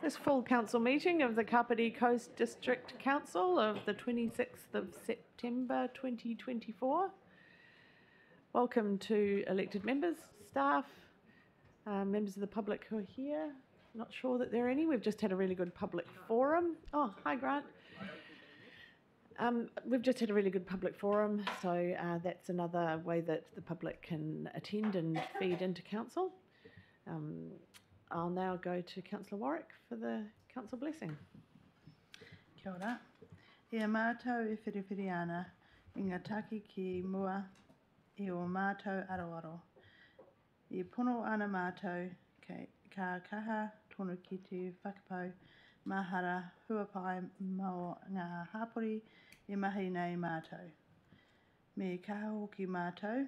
This full council meeting of the Kapiti Coast District Council of the 26th of September 2024. Welcome to elected members, staff, members of the public who are here. Not sure that there are any. We've just had a really good public forum. Oh, hi Grant. We've just had a really good public forum, so that's another way that the public can attend and feed into council. I'll now go to Councillor Warwick for the council blessing. Kia ora. E a mātou e whiriwhiri ana, I ngā taki ki mua, e o mātou aroaro. I pono ana mātou, ka kaha tonu ki te whakapau, mahara huapai mo ngā hapori, e mahi nei mātou. Me kaha hoki mātou,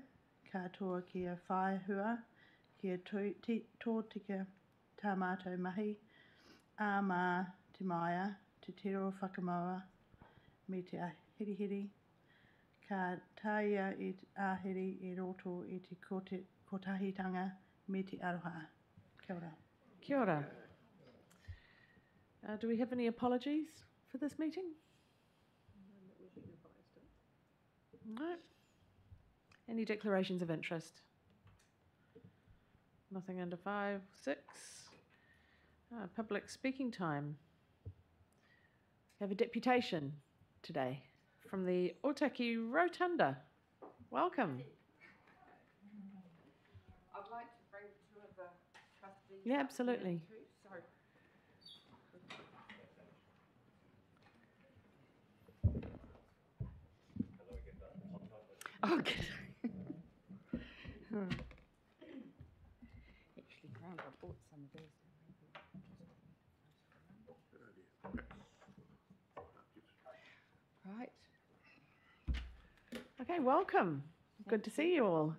katoa ki a whai hua, ki a tō tika tā mātou mahi, a mā te maia, te tero whakamaua, me te ahirihiri, ka taia e te ahiri e roto e te kotahitanga me te aroha. Kia ora. Kia ora. Do we have any apologies for this meeting? No. Any declarations of interest? Nothing under 5, 6. Public speaking time. We have a deputation today from the Otaki Rotunda. Welcome. I'd like to bring two of the trustees. Yeah, absolutely. Okay. Actually, Grant, I bought some of these. Right. Okay, welcome. Good to see you all.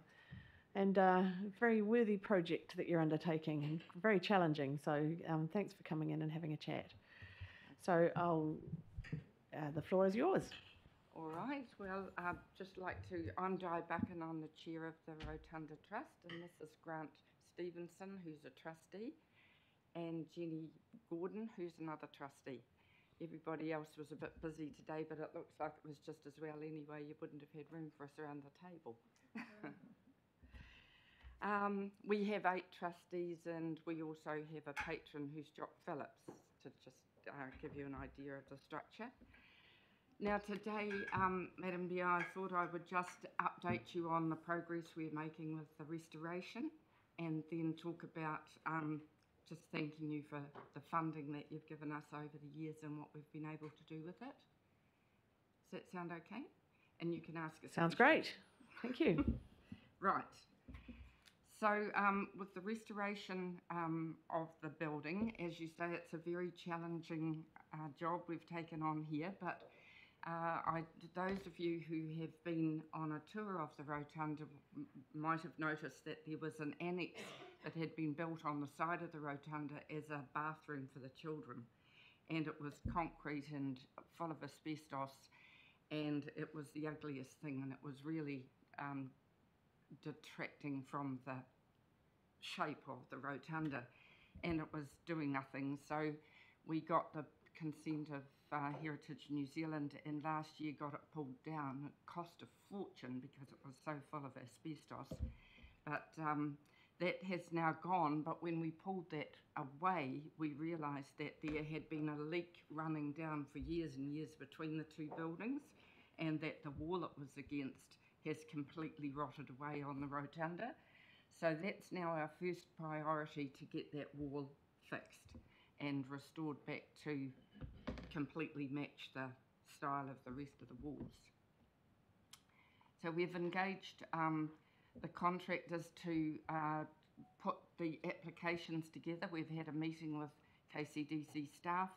And a very worthy project that you're undertaking, and very challenging. So thanks for coming in and having a chat. So the floor is yours. All right. Well, I'd just like to, I'm Di Buchan, I'm the chair of the Rotunda Trust, and this is Grant Stevenson, who's a trustee, and Jenny Gordon, who's another trustee. Everybody else was a bit busy today, but it looks like it was just as well anyway. You wouldn't have had room for us around the table. We have 8 trustees, and we also have a patron who's Jock Phillips, to just give you an idea of the structure. Now today, Madam Mayor, I thought I would just update you on the progress we're making with the restoration, and then talk about just thanking you for the funding that you've given us over the years and what we've been able to do with it. Does that sound okay? And you can ask us. Sounds great. Thank you. Right. So with the restoration of the building, as you say, it's a very challenging job we've taken on here, but those of you who have been on a tour of the Rotunda might have noticed that there was an annex that had been built on the side of the Rotunda as a bathroom for the children, and it was concrete and full of asbestos, and it was the ugliest thing, and it was really detracting from the shape of the Rotunda, and it was doing nothing. So we got the consent of Heritage New Zealand, and last year got it pulled down. It cost a fortune because it was so full of asbestos, but that has now gone. But when we pulled that away, we realised that there had been a leak running down for years and years between the two buildings, and that the wall it was against has completely rotted away on the Rotunda. So that's now our first priority, to get that wall fixed and restored back to completely match the style of the rest of the walls. So we've engaged the contractors to put the applications together. We've had a meeting with KCDC staff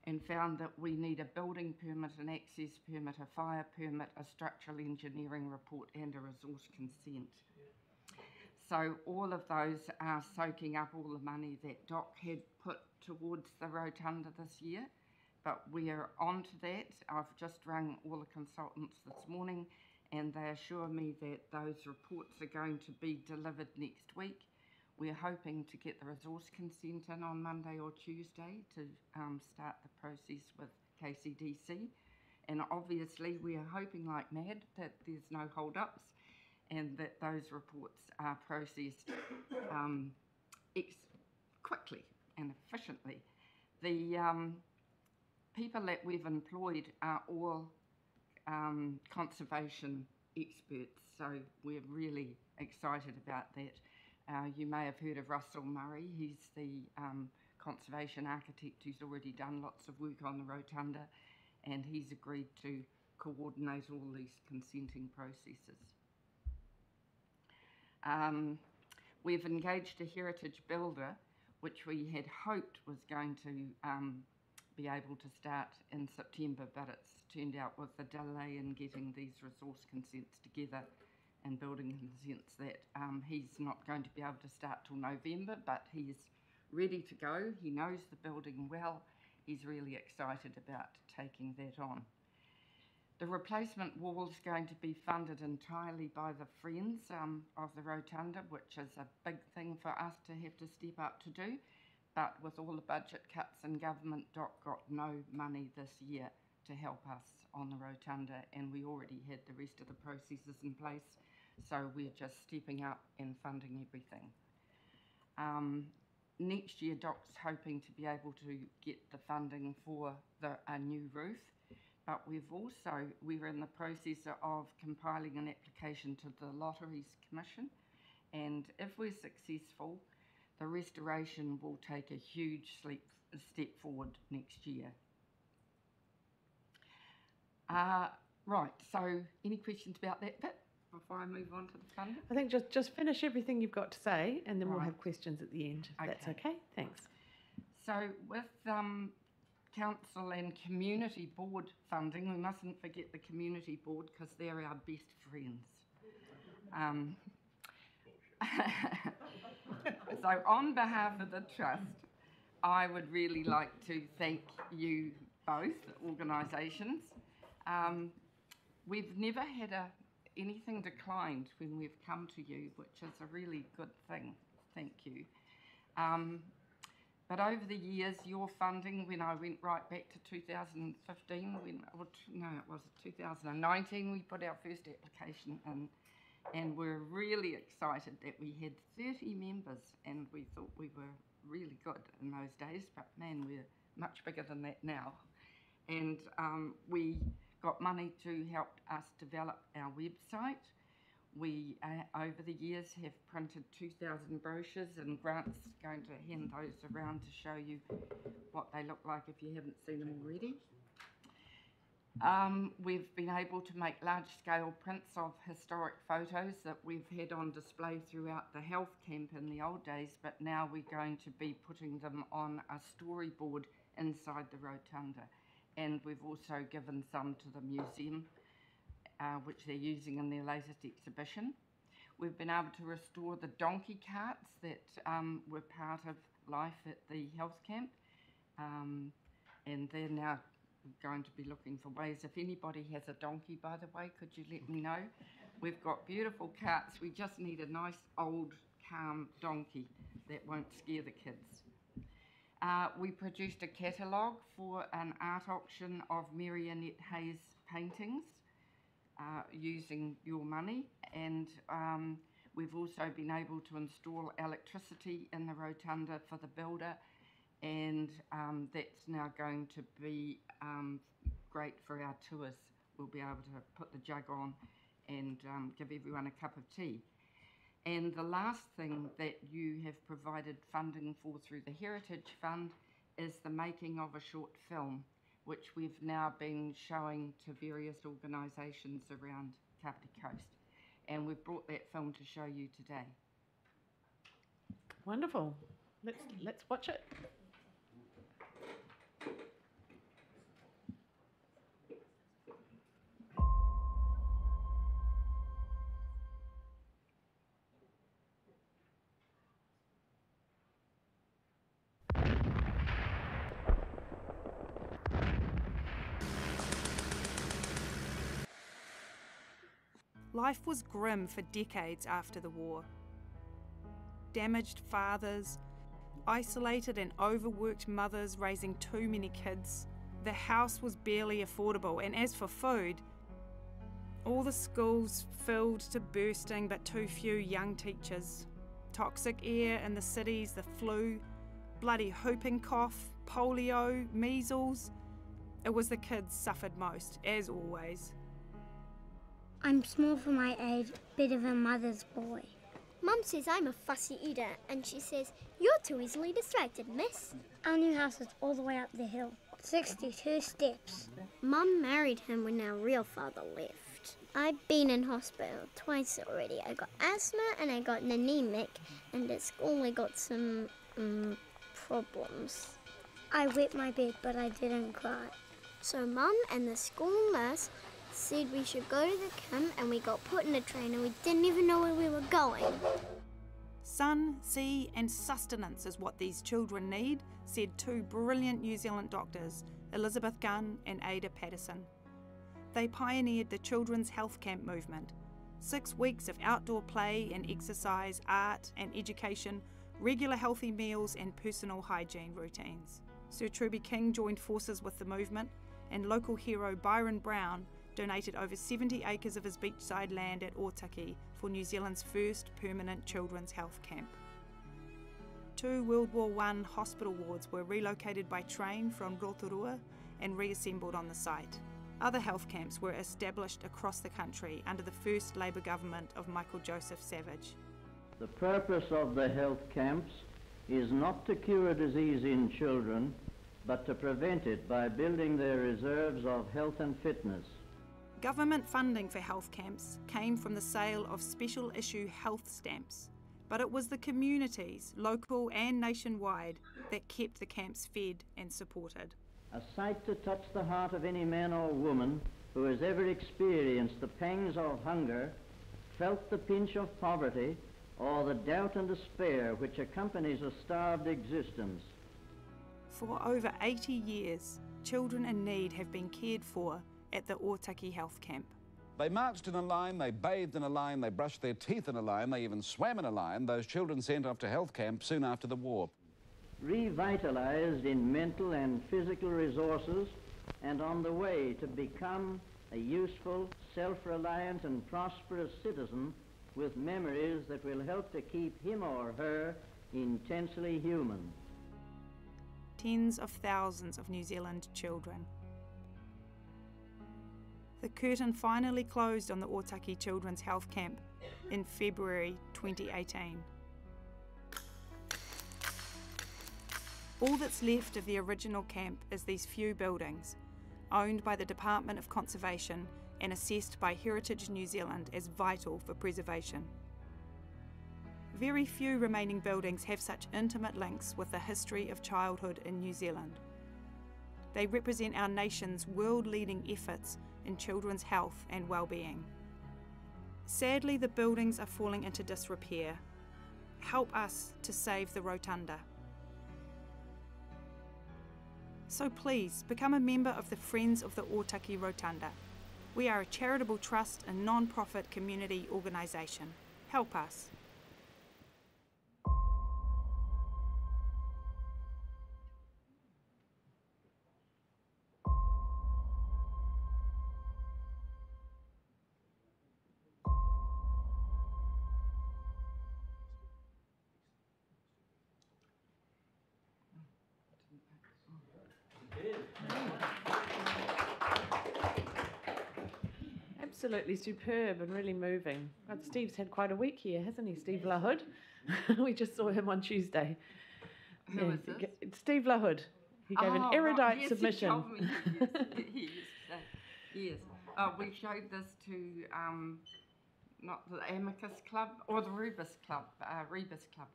and found that we need a building permit, an access permit, a fire permit, a structural engineering report, and a resource consent. So all of those are soaking up all the money that DOC had put towards the Rotunda this year, but we are on to that. I've just rung all the consultants this morning, and they assure me that those reports are going to be delivered next week. We're hoping to get the resource consent in on Monday or Tuesday to start the process with KCDC. And obviously we are hoping like mad that there's no hold-ups and that those reports are processed quickly and efficiently. The people that we've employed are all conservation experts, so we're really excited about that. You may have heard of Russell Murray. He's the conservation architect who's already done lots of work on the rotunda, and he's agreed to coordinate all these consenting processes. We've engaged a heritage builder, which we had hoped was going to be able to start in September, but it's turned out with the delay in getting these resource consents together and building consents that he's not going to be able to start till November, but he's ready to go. He knows the building well. He's really excited about taking that on. The replacement wall is going to be funded entirely by the Friends of the Rotunda, which is a big thing for us to have to step up to do. But with all the budget cuts and government, DOC got no money this year to help us on the Rotunda, and we already had the rest of the processes in place, so we're just stepping up and funding everything. Next year, DOC's hoping to be able to get the funding for a new roof, but we're in the process of compiling an application to the Lotteries Commission, and if we're successful, the restoration will take a huge step forward next year. Right, so any questions about that bit before I move on to the funding? I think just finish everything you've got to say, and then we'll Right. have questions at the end. If that's okay? Thanks. So with council and community board funding, we mustn't forget the community board because they're our best friends. So on behalf of the Trust, I would really like to thank you both organisations. We've never had anything declined when we've come to you, which is a really good thing. Thank you. But over the years, your funding, when I went right back to 2015, it was 2019, we put our first application in, and we're really excited that we had 30 members, and we thought we were really good in those days, but man, we're much bigger than that now. And we got money to help us develop our website. We, over the years, have printed 2,000 brochures, and Grant's going to hand those around to show you what they look like if you haven't seen them already. We've been able to make large-scale prints of historic photos that we've had on display throughout the health camp in the old days, but now we're going to be putting them on a storyboard inside the rotunda. And we've also given some to the museum, which they're using in their latest exhibition. We've been able to restore the donkey carts that were part of life at the health camp, and they're now going to be looking for ways. If anybody has a donkey, by the way, could you let me know? We've got beautiful carts. We just need a nice old calm donkey that won't scare the kids. We produced a catalogue for an art auction of Mary Annette Hayes paintings using your money, and we've also been able to install electricity in the rotunda for the builder, and that's now going to be great for our tours. We'll be able to put the jug on and give everyone a cup of tea. And the last thing that you have provided funding for through the Heritage Fund is the making of a short film, which we've now been showing to various organisations around Kapiti Coast. And we've brought that film to show you today. Wonderful. Let's watch it. Life was grim for decades after the war. damaged fathers, isolated and overworked mothers raising too many kids. The house was barely affordable, and as for food, all the schools filled to bursting but too few young teachers. Toxic air in the cities, the flu, bloody whooping cough, polio, measles. It was the kids suffered most, as always. I'm small for my age, bit of a mother's boy. Mum says I'm a fussy eater, and she says, "You're too easily distracted, miss." Our new house is all the way up the hill, 62 steps. Mum married him when our real father left. I've been in hospital twice already. I got asthma and I got an anemic, and at school I got some problems. I wet my bed, but I didn't cry. So Mum and the school nurse said we should go to the camp, and we got put in a train and we didn't even know where we were going. Sun, sea and sustenance is what these children need, said two brilliant New Zealand doctors, Elizabeth Gunn and Ada Patterson. They pioneered the children's health camp movement. 6 weeks of outdoor play and exercise, art and education, regular healthy meals and personal hygiene routines. Sir Truby King joined forces with the movement, and local hero Byron Brown donated over 70 acres of his beachside land at Otaki for New Zealand's first permanent children's health camp. 2 World War I hospital wards were relocated by train from Rotorua and reassembled on the site. Other health camps were established across the country under the first Labour government of Michael Joseph Savage. The purpose of the health camps is not to cure disease in children, but to prevent it by building their reserves of health and fitness. Government funding for health camps came from the sale of special issue health stamps, but it was the communities, local and nationwide, that kept the camps fed and supported. A sight to touch the heart of any man or woman who has ever experienced the pangs of hunger, felt the pinch of poverty, or the doubt and despair which accompanies a starved existence. For over 80 years, children in need have been cared for at the Otaki Health Camp. They marched in a line, they bathed in a line, they brushed their teeth in a line, they even swam in a line, those children sent off to health camp soon after the war. Revitalized in mental and physical resources and on the way to become a useful, self-reliant and prosperous citizen with memories that will help to keep him or her intensely human. Tens of thousands of New Zealand children. The curtain finally closed on the Otaki Children's Health Camp in February 2018. All that's left of the original camp is these few buildings, owned by the Department of Conservation and assessed by Heritage New Zealand as vital for preservation. Very few remaining buildings have such intimate links with the history of childhood in New Zealand. They represent our nation's world-leading efforts in children's health and well-being. Sadly, the buildings are falling into disrepair. Help us to save the rotunda. So please, become a member of the Friends of the Otaki Rotunda. We are a charitable trust and non-profit community organisation. Help us. Absolutely superb and really moving. God, Steve's had quite a week here, hasn't he, Steve LaHood? We just saw him on Tuesday. Who is this? It's Steve LaHood. He gave an erudite right. Yes, submission. He told me. Yes. We showed this to not the Amicus Club or the Rebus Club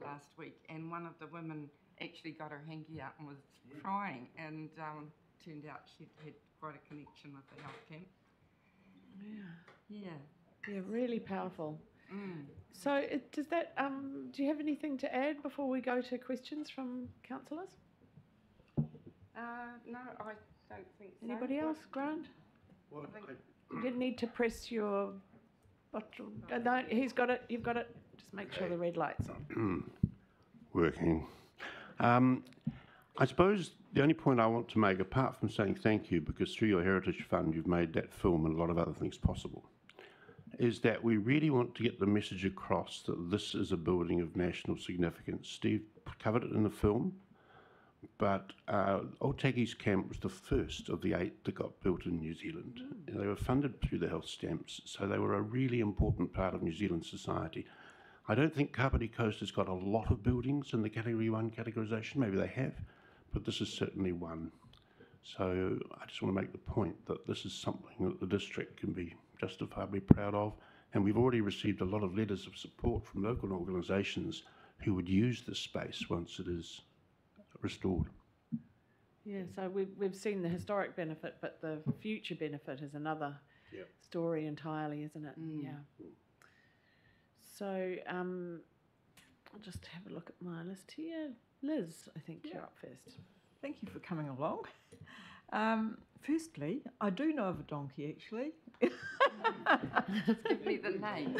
last week, and one of the women actually got her hanky out and was crying, and turned out she'd had quite a connection with the health camp. Yeah, really powerful. Mm. So does that, do you have anything to add before we go to questions from councillors? No, I don't think so. Anybody else, Grant? Well, You didn't need to press your button. No, he's got it, you've got it. Just make sure the red light's on. working. I suppose the only point I want to make, apart from saying thank you, because through your Heritage Fund you've made that film and a lot of other things possible, is that we really want to get the message across that this is a building of national significance. Steve covered it in the film, but Old Taggies Camp was the first of the 8 that got built in New Zealand. They were funded through the health stamps, so they were a really important part of New Zealand society. I don't think Kapiti Coast has got a lot of buildings in the Category 1 categorisation, maybe they have, but this is certainly one. So I just want to make the point that this is something that the district can be justifiably proud of, and we've already received a lot of letters of support from local organisations who would use this space once it is restored. Yeah, so we've seen the historic benefit, but the future benefit is another story entirely, isn't it? Yeah. So I'll just have a look at my list here. Liz, I think you're up first. Thank you for coming along. Firstly, I do know of a donkey, actually. Just give me the name.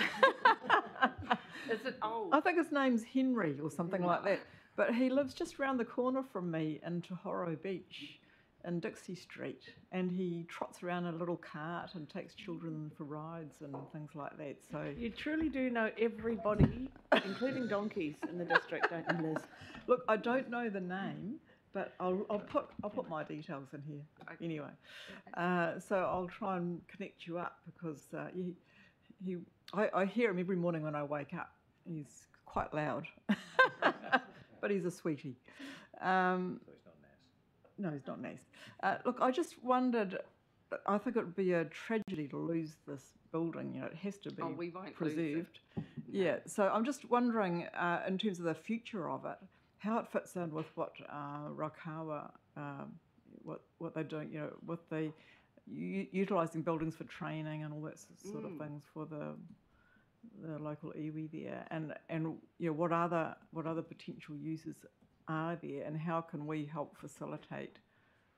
Is it old? I think his name's Henry or something like that. But he lives just around the corner from me in Tohoro Beach in Dixie Street. And he trots around in a little cart and takes children for rides and things like that. So You truly do know everybody, including donkeys, in the district, don't you, Liz? look, I don't know the name, but I'll put my details in here anyway. So I'll try and connect you up because I hear him every morning when I wake up. He's quite loud, but he's a sweetie. So he's not nice. No, he's not nice. Look, I just wondered. I think it would be a tragedy to lose this building. You know, it has to be we won't preserved. lose it. Yeah. So I'm just wondering, in terms of the future of it, how it fits in with what Raukawa, what they're doing, you know, with the utilising buildings for training and all that sort of things for the local iwi there, and you know, what other potential uses are there, and how can we help facilitate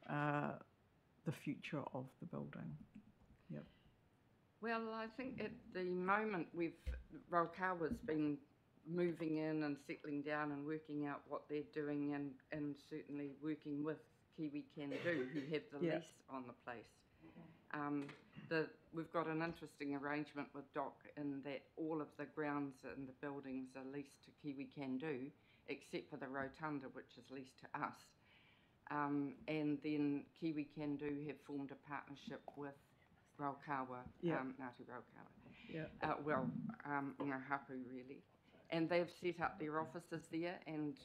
the future of the building? Yep. Well, I think at the moment Raukawa's been moving in and settling down and working out what they're doing, and certainly working with Kiwi Can Do, who have the lease on the place. We've got an interesting arrangement with DOC in that all of the grounds and the buildings are leased to Kiwi Can Do, except for the rotunda, which is leased to us. And then Kiwi Can Do have formed a partnership with Raukawa, Ngāti Raukawa. Ngahapu really. And they've set up their offices there, and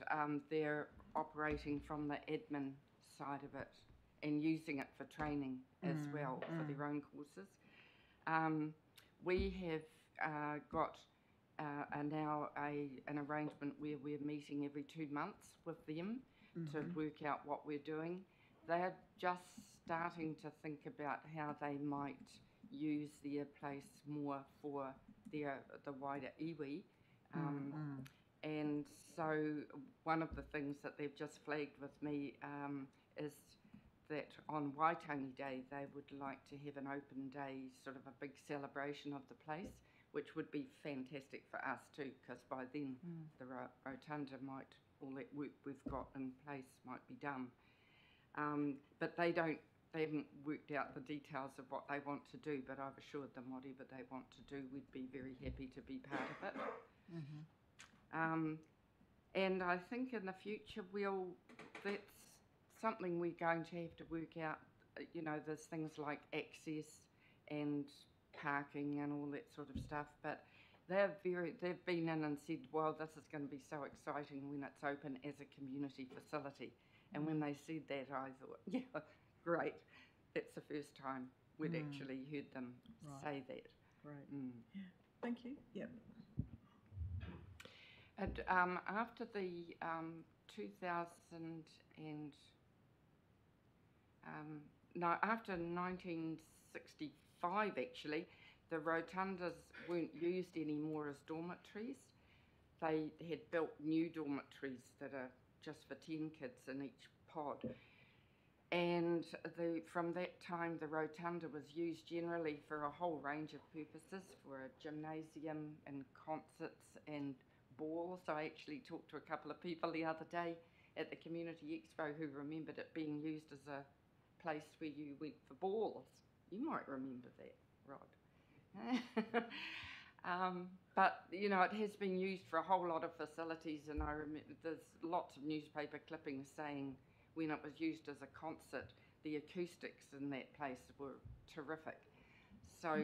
they're operating from the admin side of it and using it for training as well for their own courses. We have got now an arrangement where we're meeting every 2 months with them to work out what we're doing. They're just starting to think about how they might use their place more for the wider iwi. And so one of the things that they've just flagged with me is that on Waitangi Day they would like to have an open day, sort of a big celebration of the place, which would be fantastic for us too, because by then the rotunda might, all that work we've got in place might be done. But they haven't worked out the details of what they want to do, but I've assured them whatever they want to do, we'd be very happy to be part of it. And I think in the future that's something we're going to have to work out. You know, there's things like access and parking and all that sort of stuff, but they've been in and said, well, this is going to be so exciting when it's open as a community facility. And when they said that, I thought, yeah, great. That's the first time we'd actually heard them say that. Right. Yeah. Thank you. Yep. And after the after 1965, actually, the rotundas weren't used anymore as dormitories. They had built new dormitories that are just for 10 kids in each pod. And from that time, the rotunda was used generally for a whole range of purposes, for a gymnasium and concerts and balls. I actually talked to a couple of people the other day at the Community Expo who remembered it being used as a place where you went for balls. You might remember that, Rod. But, you know, it has been used for a whole lot of facilities, and I remember there's lots of newspaper clippings saying when it was used as a concert, the acoustics in that place were terrific. So,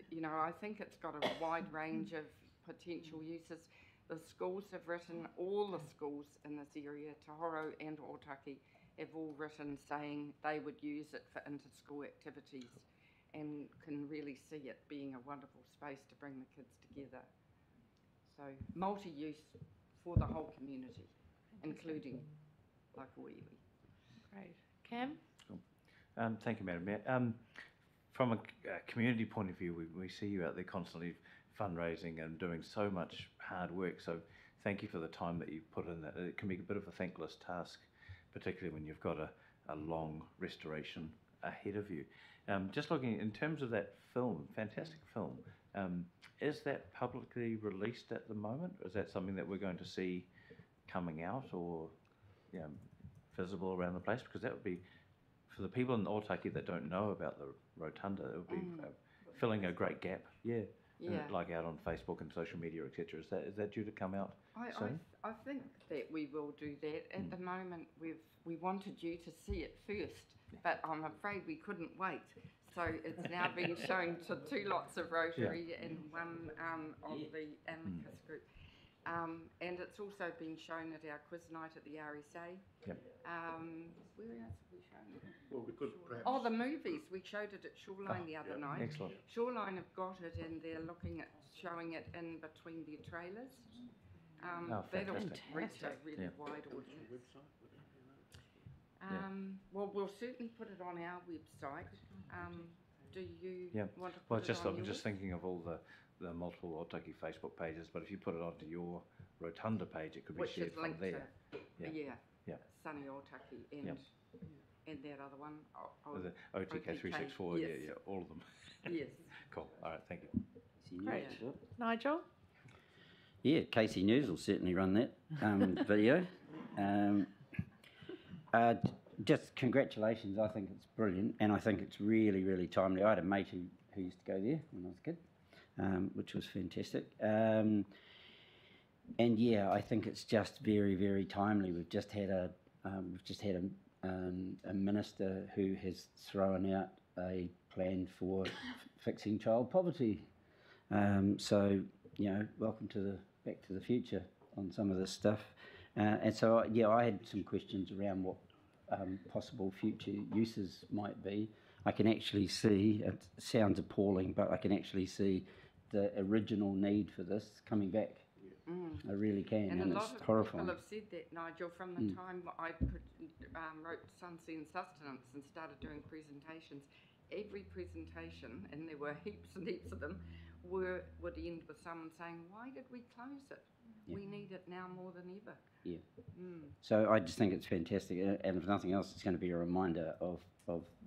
you know, I think it's got a wide range of potential uses. The schools have written, all the schools in this area, Tohoro and Otaki, have all written saying they would use it for inter-school activities and can really see it being a wonderful space to bring the kids together. So multi-use for the whole community, including Lakuiwi. Great. Cam? Thank you, Madam Mayor. From a community point of view, we see you out there constantly fundraising and doing so much hard work. So thank you for the time that you've put in that. It can be a bit of a thankless task, particularly when you've got a long restoration ahead of you. Just looking in terms of that film, fantastic film, is that publicly released at the moment? Or is that something that we're going to see coming out or visible around the place? Because that would be, for the people in Otaki that don't know about the rotunda, it would be filling a great gap. Yeah. Like out on Facebook and social media, etc. Is that due to come out soon? I think that we will do that. At the moment, we wanted you to see it first, but I'm afraid we couldn't wait. So it's now been shown to 2 lots of Rotary and 1 of the Amicus group. And it's also been shown at our quiz night at the RSA. Yep. Where else have we shown it? Well, we could perhaps... Oh, the movies. We showed it at Shoreline the other night. Excellent. Shoreline have got it, and they're looking at showing it in between their trailers. That'll reach a really wide audience. Well, we'll certainly put it on our website. Do you want to put it on I'm just thinking of all the multiple Otaki Facebook pages, but if you put it onto your Rotunda page, it could be shared from there. Sunny Otaki and that other one. The OTK 364, all of them. Yes. Cool. All right, thank you. Great. Nigel? Yeah, Casey News will certainly run that video. Just congratulations, I think it's brilliant, and I think it's really, really timely. I had a mate who used to go there when I was a kid, which was fantastic. And yeah, I think it's just very, very timely. We've just had a minister who has thrown out a plan for fixing child poverty. So you know, welcome to Back to the Future on some of this stuff. And so yeah, I had some questions around what possible future uses might be. I can actually see, it sounds appalling, but I can actually see the original need for this coming back. I really can, and a it's lot of horrifying. people have said that, Nigel, from the time I wrote Sunsea and Sustenance and started doing presentations. Every presentation, and there were heaps and heaps of them, would end with someone saying, why did we close it? We need it now more than ever. So I just think it's fantastic, and if nothing else, it's going to be a reminder of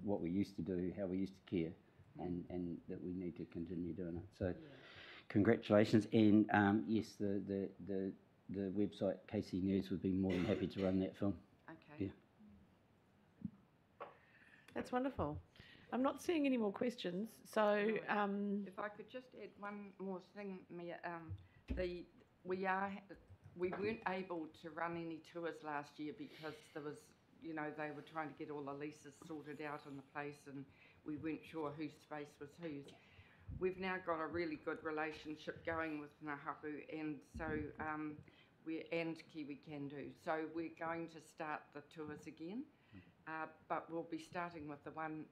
what we used to do, how we used to care, and that we need to continue doing it. So congratulations, and yes, the website KC News would be more than happy to run that film. Okay. Yeah. That's wonderful. I'm not seeing any more questions, so... if I could just add one more thing, Mia. We weren't able to run any tours last year because there was, you know, they were trying to get all the leases sorted out in the place, and we weren't sure whose space was whose. We've now got a really good relationship going with Nahaku, and so and Kiwi Can Do. So we're going to start the tours again, but we'll be starting with the one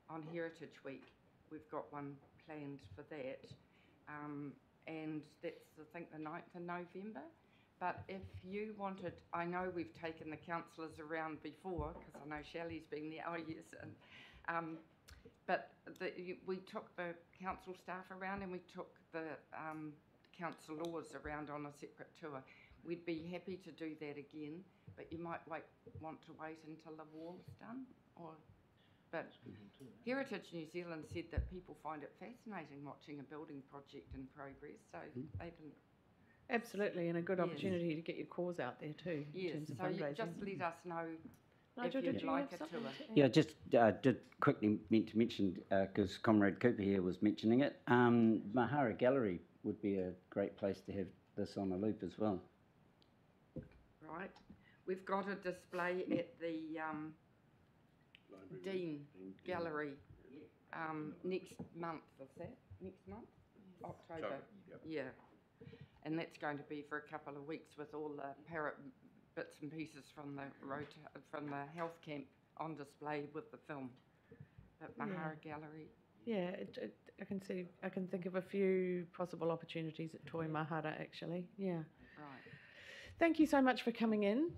on Heritage Week. We've got one planned for that. And that's, I think, the 9th of November. But if you wanted, I know we've taken the councillors around before, because I know Shelley's been there, but we took the council staff around, and we took the councillors around on a separate tour. We'd be happy to do that again, but you might want to wait until the wall's done, but Heritage New Zealand said that people find it fascinating watching a building project in progress, so Absolutely, and a good Yes. opportunity to get your cause out there too, in Yes, terms of so you fundraising. just let us know Nigel, if did you'd you like have a something tour. to add? Yeah, just did quickly meant to mention, because Comrade Cooper here was mentioning it, Mahara Gallery would be a great place to have this on a loop as well. Right. We've got a display at the Dean Gallery next month, is that? Next month? October. Yeah. And that's going to be for a couple of weeks with all the parrot bits and pieces from the health camp on display with the film at Mahara Gallery. Yeah, I can think of a few possible opportunities at Toi Mahara actually. Yeah. Right. Thank you so much for coming in.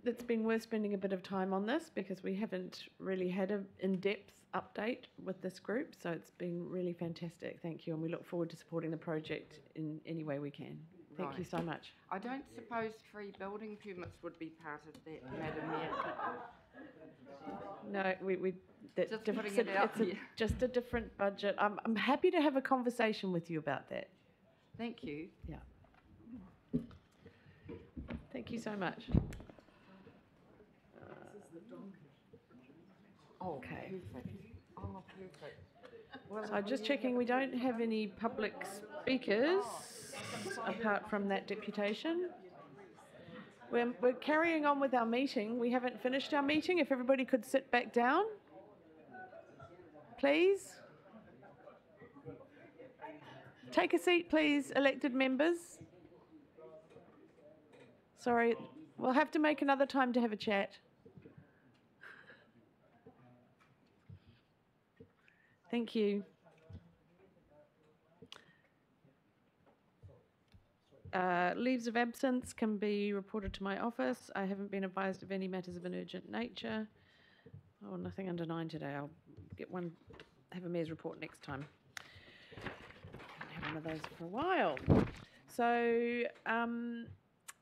It's been worth spending a bit of time on this because we haven't really had an in-depth update with this group, so it's been really fantastic. Thank you, and we look forward to supporting the project in any way we can. Thank you so much. I don't suppose free building permits would be part of that, Madam Mayor. No, that's Just different. putting it out It's here. just a different budget. I'm happy to have a conversation with you about that. Thank you. Yeah. Thank you so much. Okay. Perfect. Oh, perfect. Well, So just checking, we don't have any public speakers apart from that deputation. We're carrying on with our meeting. We haven't finished our meeting. If everybody could sit back down, please. Take a seat, please, elected members. Sorry, we'll have to make another time to have a chat. Thank you. Leaves of absence can be reported to my office. I haven't been advised of any matters of an urgent nature. Oh, nothing under 9 today. I'll get one, have a mayor's report next time. Haven't had one of those for a while. So,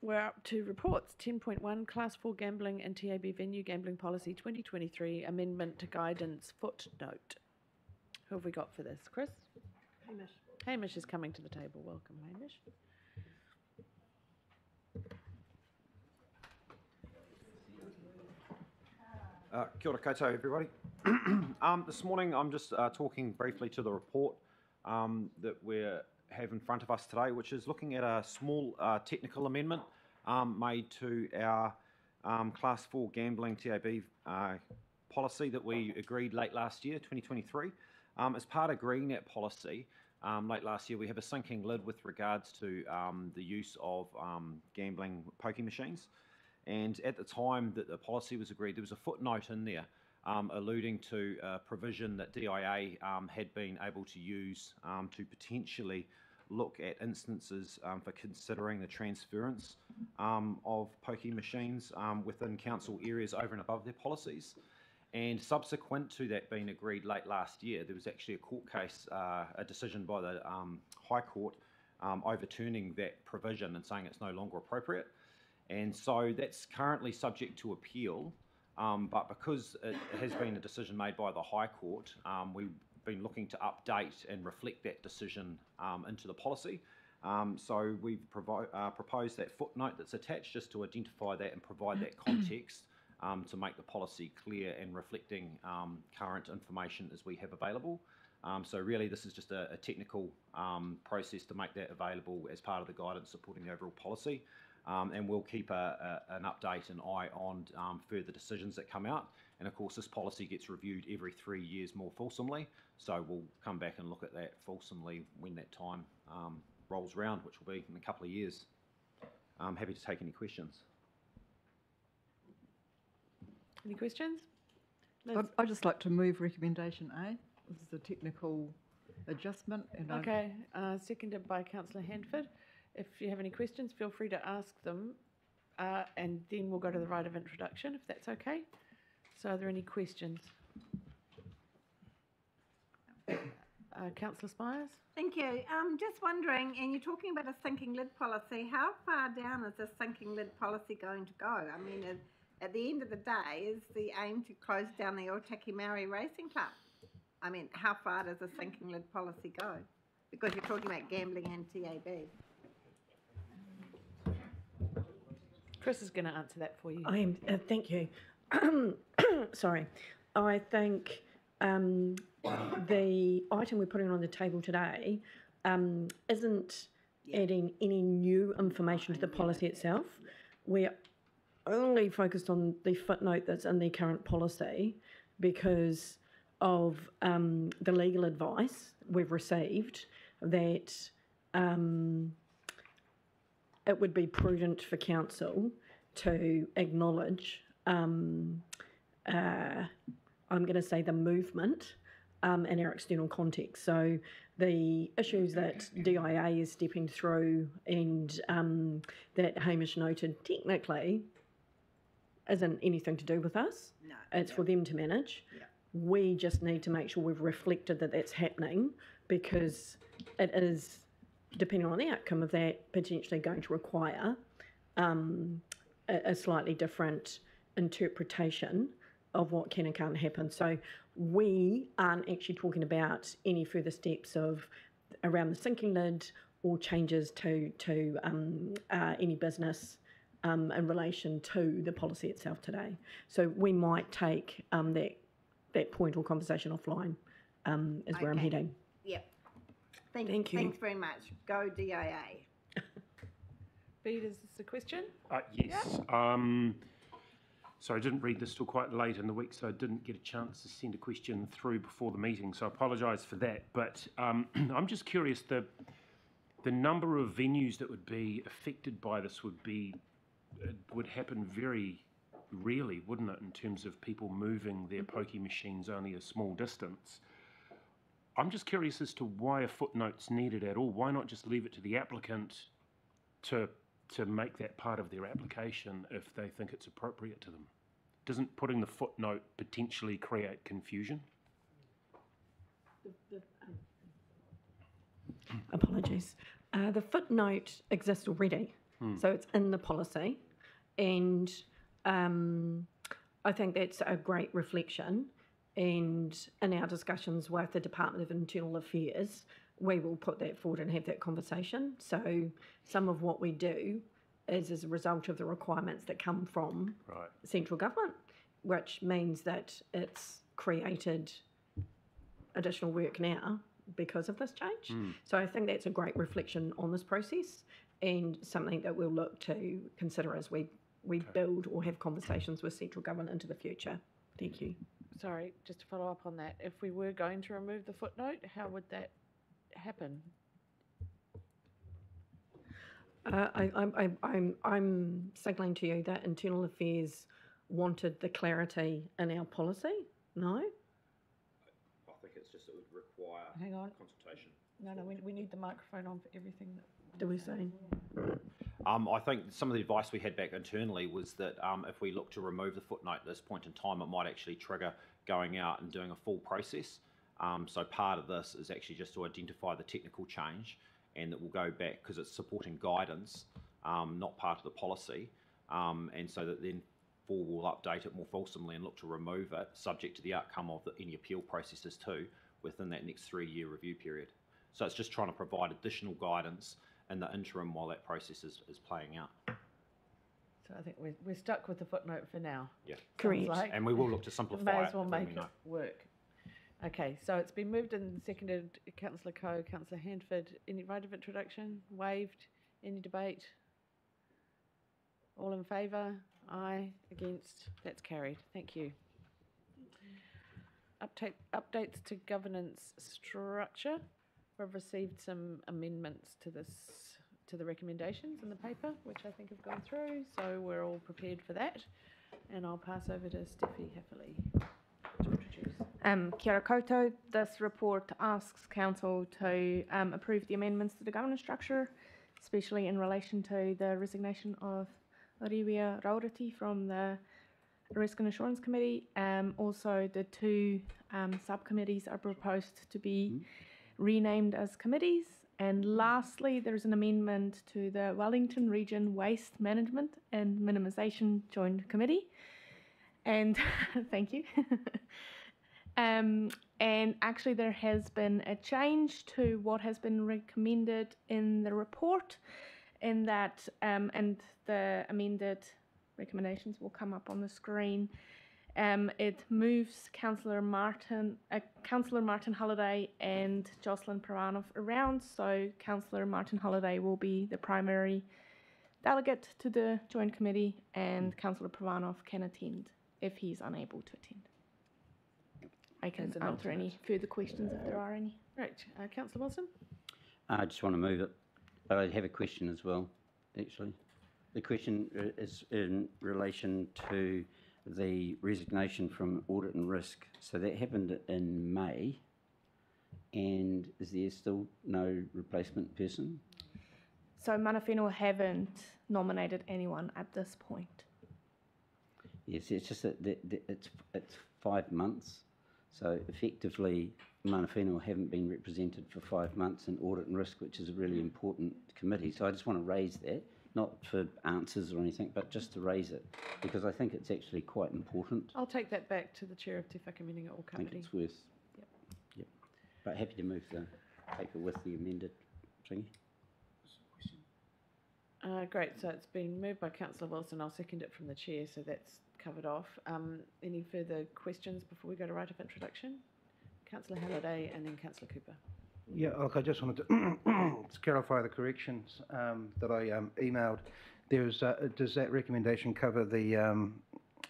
we're up to reports. 10.1, Class 4 Gambling and TAB Venue Gambling Policy 2023, Amendment to Guidance Footnote. Who have we got for this? Chris? Hamish. Hamish is coming to the table. Welcome, Hamish. Kia ora koutou, everybody. This morning I'm just talking briefly to the report that we have in front of us today, which is looking at a small technical amendment made to our Class 4 Gambling TAB policy that we agreed late last year, 2023. As part of agreeing that policy, late last year we have a sinking lid with regards to the use of gambling pokie machines. And at the time that the policy was agreed, there was a footnote in there alluding to a provision that DIA had been able to use to potentially look at instances for considering the transference of pokie machines within council areas over and above their policies. And subsequent to that being agreed late last year, there was actually a court case, a decision by the High Court overturning that provision and saying it's no longer appropriate. And so that's currently subject to appeal, but because it has been a decision made by the High Court, we've been looking to update and reflect that decision into the policy. So we've proposed that footnote that's attached just to identify that and provide that context to make the policy clear and reflecting current information as we have available. So really this is just a technical process to make that available as part of the guidance supporting the overall policy. And we'll keep an update and eye on further decisions that come out. And of course, this policy gets reviewed every 3 years more fulsomely. So we'll come back and look at that fulsomely when that time rolls around, which will be in a couple of years. I'm happy to take any questions. Any questions? I'd just like to move recommendation A. This is a technical adjustment. And Okay, seconded by Councillor Handford. If you have any questions, feel free to ask them, and then we'll go to the right of introduction, if that's okay. So are there any questions? Councillor Spires? Thank you. Just wondering, and you're talking about a sinking lid policy, how far down is this sinking lid policy going to go? I mean, at the end of the day, is the aim to close down the Otaki Maori Racing Club? I mean, how far does the sinking lid policy go? Because you're talking about gambling and TAB. Chris is going to answer that for you. Thank you. Sorry. I think the item we're putting on the table today isn't adding any new information to the policy itself. We're only focused on the footnote that's in the current policy because of the legal advice we've received that it would be prudent for council to acknowledge, I'm going to say, the movement in our external context. So the issues that DIA is stepping through and that Hamish noted technically isn't anything to do with us. No. It's for them to manage. Yeah. We just need to make sure we've reflected that that's happening, because it is, depending on the outcome of that, potentially going to require a slightly different interpretation of what can and can't happen. So we aren't actually talking about any further steps around the sinking lid or changes to any business in relation to the policy itself today. So we might take that point or conversation offline is where I'm heading. Yep. Thank you. Thanks very much. Go DIA. Bede, is this a question? Yes. So I didn't read this till quite late in the week, so I didn't get a chance to send a question through before the meeting, so I apologise for that. But I'm just curious, the number of venues that would be affected by this would happen very rarely, wouldn't it, in terms of people moving their pokie machines only a small distance. I'm just curious as to why a footnote's needed at all. Why not just leave it to the applicant to make that part of their application if they think it's appropriate to them? Doesn't putting the footnote potentially create confusion? Apologies. The footnote exists already, so it's in the policy, and I think that's a great reflection. And in our discussions with the Department of Internal Affairs, we will put that forward and have that conversation. So some of what we do is as a result of the requirements that come from central government, which means that it's created additional work now because of this change. So I think that's a great reflection on this process and something that we'll look to consider as we build or have conversations with central government into the future. Thank you. Sorry, just to follow up on that, if we were going to remove the footnote, how would that happen? I'm signalling to you that Internal Affairs wanted the clarity in our policy. No? I think it's just it would require Hang on. consultation. No, we need the microphone on for everything. Do we say? I think some of the advice we had back internally was that if we look to remove the footnote at this point in time, it might actually trigger going out and doing a full process. So part of this is actually just to identify the technical change, and that will go back because it's supporting guidance, not part of the policy, and so that then FOR will update it more fulsomely and look to remove it, subject to the outcome of any appeal processes too, within that next 3-year review period. So it's just trying to provide additional guidance in the interim while that process is playing out. So I think we're stuck with the footnote for now. Yeah. Correct. Like. And we will look to simplify May it. as well if make we it know. work. Okay, so it's been moved and seconded. Councillor Coe, Councillor Handford. Any right of introduction? Waived? Any debate? All in favour? Aye. Against? That's carried. Thank you. Updates to governance structure. We've received some amendments to the recommendations in the paper, which I think have gone through, so we're all prepared for that. And I'll pass over to Steffi Heffley to introduce. Kia ora koutou. This report asks Council to approve the amendments to the governance structure, especially in relation to the resignation of Oriwia Rauriti from the Risk and Assurance Committee. Also, the 2 subcommittees are proposed to be renamed as committees. And lastly, there's an amendment to the Wellington Region Waste Management and Minimisation Joint Committee. And thank you. And actually there has been a change to what has been recommended in the report. in that, and the amended recommendations will come up on the screen. It moves Councillor Martin Holliday and Jocelyn Pravanov around, so Councillor Martin Holliday will be the primary delegate to the Joint Committee, and Councillor Pravanov can attend if he's unable to attend. I can As an answer any alternate. further questions if there are any. Great. Councillor Wilson? I just want to move it, but I have a question as well, actually. The question is in relation to the resignation from audit and risk. So that happened in May, and is there still no replacement person? So Mana Whenua haven't nominated anyone at this point. Yes, it's just that it's 5 months. So effectively, Mana Whenua haven't been represented for 5 months in audit and risk, which is a really important committee. So I just want to raise that, not for answers or anything, but just to raise it, because I think it's actually quite important. I'll take that back to the chair of Te Whakaminenga or I think Committee. it's worth. Yep. But happy to move the paper with the amended thingy. Great, so it's been moved by Councillor Wilson. I'll second it from the chair, so that's covered off. Any further questions before we go to right of introduction? Councillor Halliday and then Councillor Cooper. Yeah, look, I just wanted to just clarify the corrections that I emailed. Does that recommendation cover the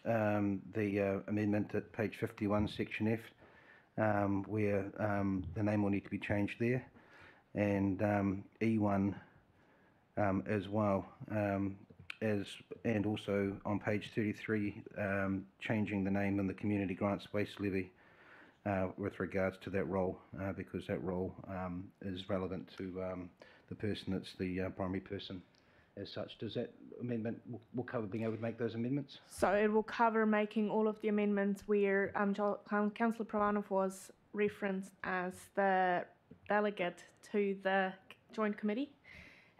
amendment at page 51, section F, where the name will need to be changed there, and E1 as well, and also on page 33, changing the name in the community grants waste levy with regards to that role, because that role is relevant to the person that's the primary person as such. Does that amendment will cover being able to make those amendments? So it will cover making all of the amendments where Councillor Pravanov was referenced as the delegate to the Joint Committee,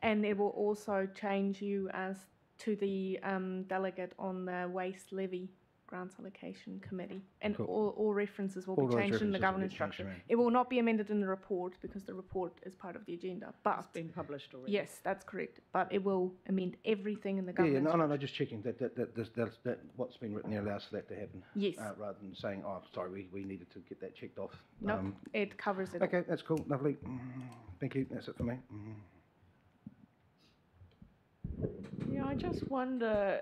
and it will also change you as to the delegate on the Waste Levy Grants Allocation Committee, and Cool. all references will All be those changed in the references will be governance changed structure. around. It will not be amended in the report because the report is part of the agenda. But It's been published already. yes, that's correct. But it will amend everything in the Yeah, governance. no, just checking that what's been written there allows for that to happen. Yes. Rather than saying, oh, sorry, we needed to get that checked off. No, it covers it. Okay, that's cool, lovely. Thank you, that's it for me. Yeah, I just wonder,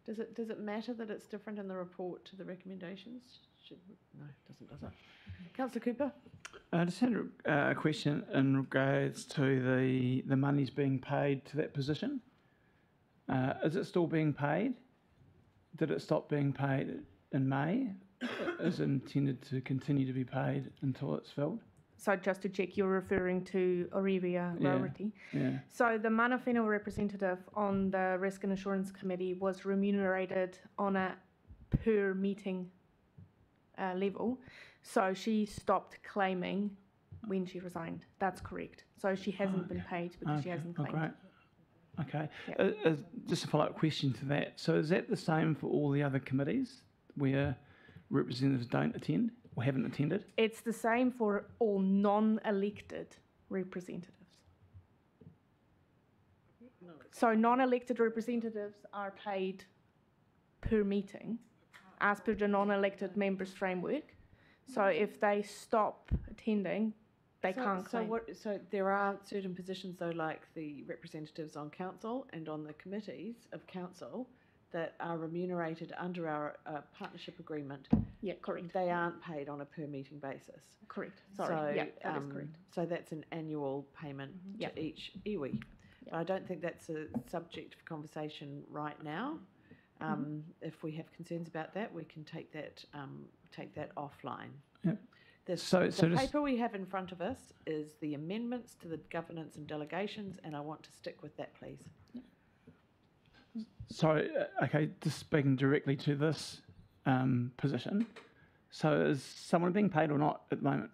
does it matter that it's different in the report to the recommendations? No, it doesn't, does it? Councillor Cooper? I just had a question in regards to the monies being paid to that position. Is it still being paid? Did it stop being paid in May? Is it intended to continue to be paid until it's filled? So just to check, you're referring to Olivia Rarity. Yeah. So the Mana Whenua representative on the Risk and Assurance Committee was remunerated on a per meeting level. So she stopped claiming when she resigned. That's correct. So she hasn't been paid because she hasn't claimed. Great. Okay. Just a follow-up question to that. So is that the same for all the other committees where representatives don't attend or haven't attended? It's the same for all non-elected representatives. So non-elected representatives are paid per meeting as per the non-elected members framework. So if they stop attending, they can't claim. So there are certain positions though, like the representatives on council and on the committees of council, that are remunerated under our partnership agreement. Yeah, correct. They aren't paid on a per meeting basis. Correct. Sorry. So, Yeah, that is correct. So that's an annual payment Yep. to each iwi. But I don't think that's a subject for conversation right now. If we have concerns about that, we can take that offline. Yep. The So paper we have in front of us is the amendments to the governance and delegations, and I want to stick with that, please. Sorry, okay, just speaking directly to this position. So is someone being paid or not at the moment?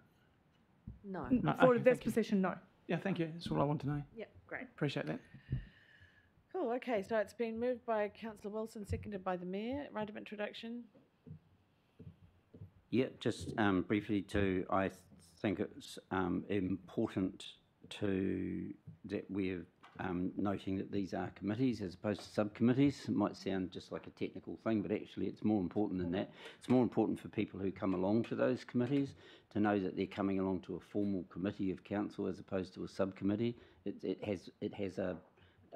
No. For okay, this thank you. position, no. Yeah, thank you. That's all I want to know. Yeah, great. Appreciate that. Cool, okay, so it's been moved by Councillor Wilson, seconded by the Mayor. Right of introduction. Yeah, just briefly I think it's important to that we're noting that these are committees as opposed to subcommittees. It might sound just like a technical thing, but actually it's more important than that. It's more important for people who come along to those committees to know that they're coming along to a formal committee of council as opposed to a subcommittee. It has a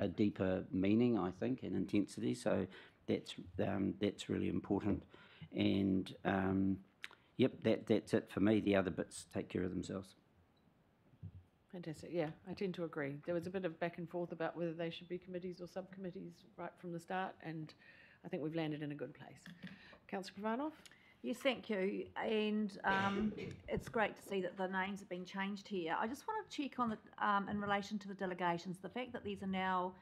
deeper meaning, I think, and intensity. So that's really important. And yep, that's it for me. The other bits take care of themselves. Fantastic. Yeah, I tend to agree. There was a bit of back and forth about whether they should be committees or subcommittees right from the start, and I think we've landed in a good place. Councillor Pravanov? Yes, thank you. And it's great to see that the names have been changed here. I just want to check on the, in relation to the delegations, the fact that these are now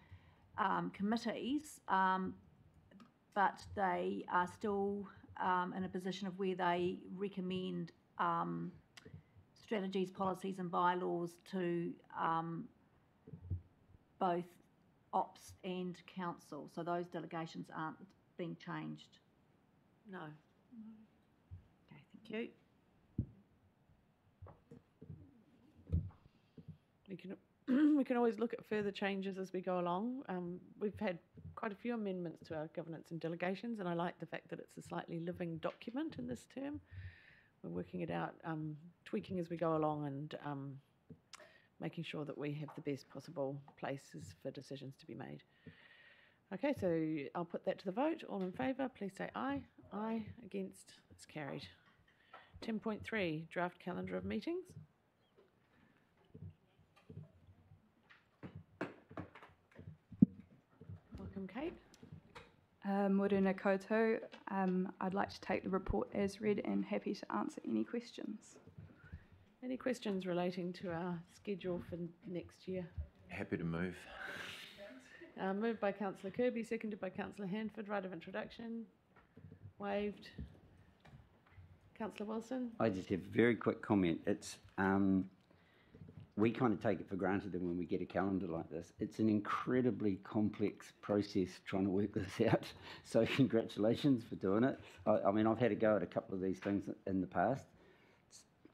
committees, but they are still in a position of where they recommend strategies, policies and bylaws to both ops and council. So those delegations aren't being changed. No. Okay, thank you. We can always look at further changes as we go along. We've had quite a few amendments to our governance and delegations, and I like the fact that it's a slightly living document in this term. We're working it out, tweaking as we go along, and making sure that we have the best possible places for decisions to be made. Okay, so I'll put that to the vote. All in favour, please say aye. Aye. Against? It's carried. 10.3, draft calendar of meetings. Welcome, Kate. Morena koutou. I'd like to take the report as read and happy to answer any questions. Any questions relating to our schedule for next year? Happy to move. Moved by Councillor Kirby, seconded by Councillor Handford. Right of introduction. Waived. Councillor Wilson. I just have a very quick comment. It's we kind of take it for granted that when we get a calendar like this, it's an incredibly complex process trying to work this out. So congratulations for doing it. I mean, I've had a go at a couple of these things in the past.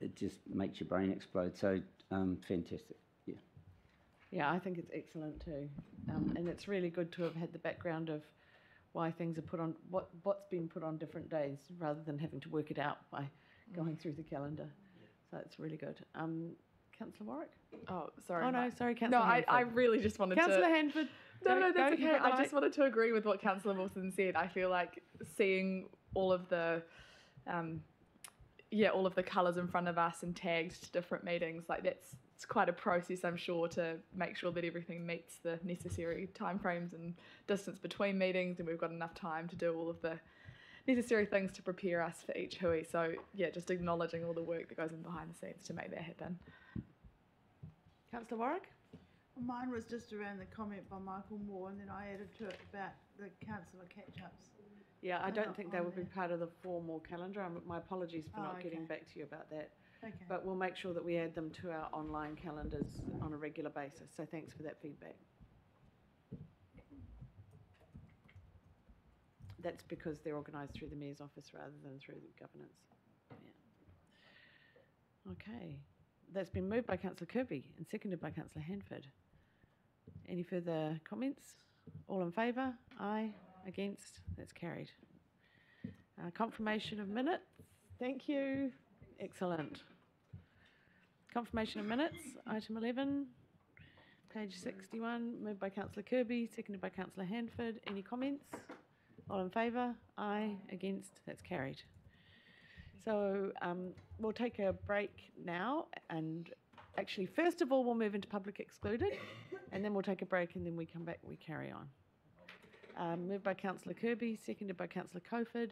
It just makes your brain explode. So fantastic. Yeah. Yeah, I think it's excellent too, and it's really good to have had the background of why things are put on, what's been put on different days, rather than having to work it out by going through the calendar. So it's really good. Councillor Warwick? Oh, sorry. Oh, no, sorry, Councillor No, Handford. I really just wanted Councillor to... Handford. No, that's go, okay. you've got the I just mic. wanted to agree with what Councillor Wilson said. I feel like seeing all of the, all of the colours in front of us and tagged to different meetings, like it's quite a process, I'm sure, to make sure that everything meets the necessary timeframes and distance between meetings, and we've got enough time to do all of the necessary things to prepare us for each hui. So yeah, just acknowledging all the work that goes in behind the scenes to make that happen. Councillor Warwick? Mine was just around the comment by Michael Moore, and then I added to it about the councillor catch-ups. Yeah, I They're don't not think they on would be there. part of the formal calendar. My apologies for Oh, not getting okay. back to you about that. Okay. But we'll make sure that we add them to our online calendars on a regular basis. So thanks for that feedback. That's because they're organised through the Mayor's office rather than through the governance. Yeah. Okay. That's been moved by Councillor Kirby and seconded by Councillor Handford. Any further comments? All in favour? Aye. Against? That's carried. Confirmation of minutes. Thank you. Excellent. Confirmation of minutes. Item 11. Page 61. Moved by Councillor Kirby, seconded by Councillor Handford. Any comments? All in favour? Aye. Against? That's carried. So we'll take a break now, and actually, first of all, we'll move into public excluded, and then we'll take a break, and then we come back, we carry on. Moved by Councillor Kirby, seconded by Councillor Coford,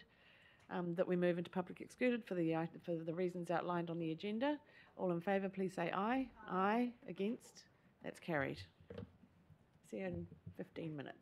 that we move into public excluded for the reasons outlined on the agenda. All in favour, please say aye. Aye. Against? That's carried. See you in 15 minutes.